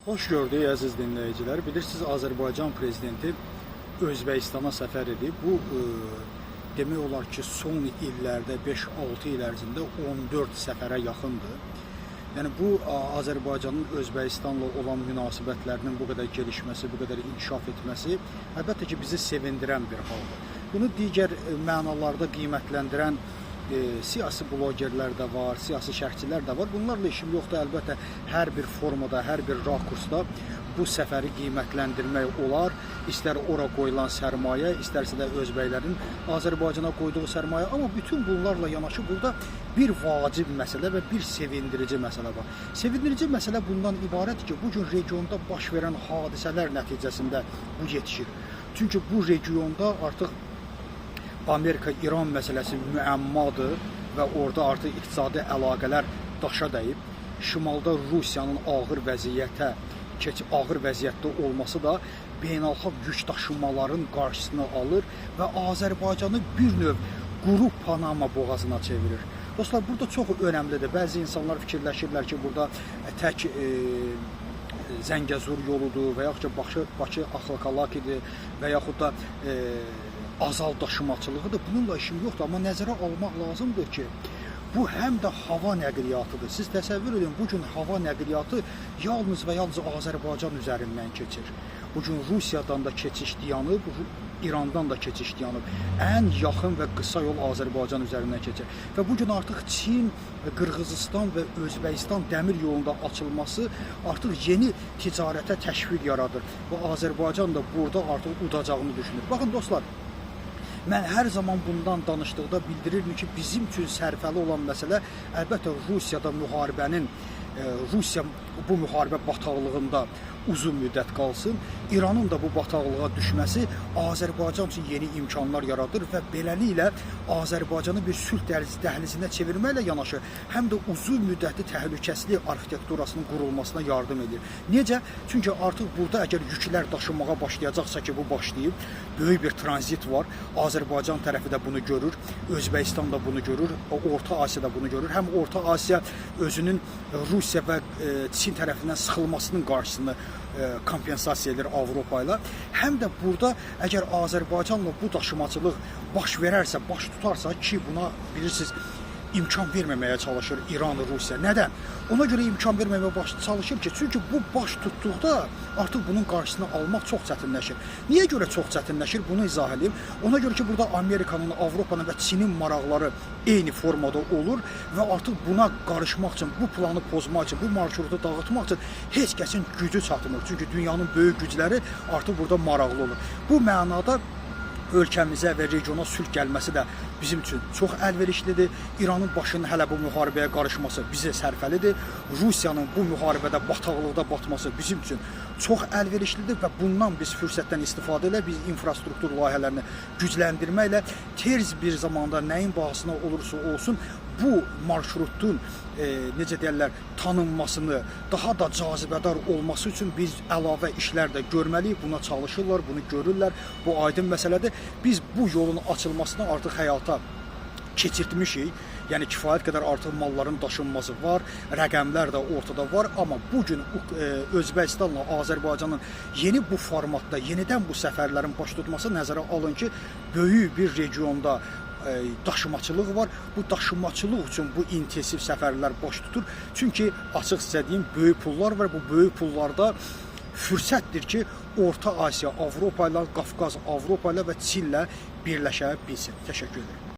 Hoş gördük əziz dinləyicilər. Bilirsiniz, Azərbaycan prezidenti Özbəkistana səfər edib. Bu demək olar ki, son illərdə 5-6 il ərzində 14 səfərə yaxındır. Yəni bu Azərbaycanın Özbəkistanla olan münasibətlərinin bu qədər gelişməsi, bu qədər inkişaf etməsi əlbəttə ki, bizi sevindirən bir haldır. Bunu digər mənalarda qiymətləndirən siyasi blogerlər də var, siyasi şərhçilər də var. Bunlarla işim yoxdur. Əlbəttə, hər bir formada, hər bir rakursda bu səfəri qiymətləndirmək olar. İstər ora qoyulan sərmayə, istərsə də özbəklərin Azərbaycana qoyduğu sərmayə. Amma bütün bunlarla yanaşı burada bir vacib məsələ və bir sevindirici məsələ var. Sevindirici məsələ bundan ibarət ki, bugün regionda baş verən hadisələr nəticəsində bu yetişir. Çünki bu regionda artıq Amerika-İran məsələsi müəmmadır və orada artıq iqtisadi əlaqələr daşa dəyib. Şimalda Rusiyanın ağır vəziyyətdə olması da beynəlxalq yük daşımaların qarşısını alır və Azərbaycanı bir növ quru Panama boğazına çevirir. Dostlar, burada çox önəmlidir. Bəzi insanlar fikirləşirlər ki, burada tək Zəngəzur yoludur və yaxud ki, Bakı Axlakalakidir və yaxud da azal daşımaçılığıdır. Bununla işim yoxdur, amma nəzərə almaq lazımdır ki, bu həm də hava nəqliyatıdır. Siz təsəvvür edin, bugün hava nəqliyyatı yalnız və yalnız Azərbaycan üzərindən keçir. Bugün Rusiyadan da keçiş dayanıb, İrandan da keçiş dayanıb. Ən yaxın və qısa yol Azərbaycan üzərindən keçir. Və bugün artıq Çin, Qırğızistan və Özbəkistan dəmir yolunda açılması artıq yeni ticarətə təşviq yaradır. Və Azərbaycan da burada artıq udacağını düşünür. Baxın dostlar, mən hər zaman bundan danışdıqda bildirirdim ki, bizim üçün sərfəli olan məsələ əlbəttə Rusiyada Rusiya bu müharibə bataqlığında uzun müddət qalsın. İranın da bu bataqlığa düşməsi Azərbaycan üçün yeni imkanlar yaradır və beləliklə Azərbaycanı bir sülh dəhlizinə çevirməklə yanaşı, həm də uzun müddətli təhlükəsizlik arxitekturasının qurulmasına yardım edir. Necə? Çünki artıq burada əgər yüklər daşınmağa başlayacaqsa ki, bu başlayıb, böyük bir tranzit var. Azərbaycan tərəfi də bunu görür, Özbəkistan da bunu görür, Orta Asiya da bunu görür. Həm Orta Asiya özünün Rusiya və Çin tərəfindən sıxılmasının qarşısını kompensasiya edir Avropa ilə. Həm də burada əgər Azərbaycanla bu daşımaçılıq baş verərsə, baş tutarsa ki, buna bilirsiniz, imkan verməməyə çalışır İran, Rusiya. Nədən? Ona görə imkan verməməyə çalışır ki, çünki bu baş tutduqda artıq bunun qarşısını almaq çox çətinləşir. Niyə görə çox çətinləşir? Bunu izah edeyim. Ona görə ki, burada Amerikanın, Avropanın və Çinin maraqları eyni formada olur və artıq buna qarışmaq üçün, bu planı pozmaq üçün, bu marşrutu dağıtmaq üçün heç kəsin gücü çatmır. Çünki dünyanın böyük gücləri artıq burada maraqlı olur. Bu mənada ölkəmizə və regiona sülh gəlməsi də bizim üçün çox əlverişlidir. İranın başının hələ bu müharibəyə qarışması bizə sərfəlidir. Rusiyanın bu müharibədə bataqlıqda batması bizim üçün çox əlverişlidir və bundan biz fürsətdən istifadə ilə biz infrastruktur layihələrini gücləndirməklə tez bir zamanda nəyin bahasına olursa olsun bu marşrutun necə deyirlər, tanınmasını, daha da cazibədar olması üçün biz əlavə işlər də görməliyik. Buna çalışırlar, bunu görürlər. Bu aydın məsələdir. Biz bu yolun açılmasını artıq həyata keçirtmişik. Yəni kifayət qədər artıq malların daşınması var, rəqəmlər də ortada var. Amma bugün Özbəkistanla Azərbaycanın yeni bu formatda, yenidən bu səfərlərin baş tutması nəzərə alın ki, böyük bir regionda daşımaçılıq var. Bu daşımaçılıq üçün bu intensiv səfərlər baş tutur. Çünki açıq sizə deyim, böyük pullar var. Bu böyük pullarda fürsətdir ki, Orta Asiya, Avropa ilə, Qafqaz, Avropa ilə və Çinlə birləşə bilsin. Təşəkkür ederim.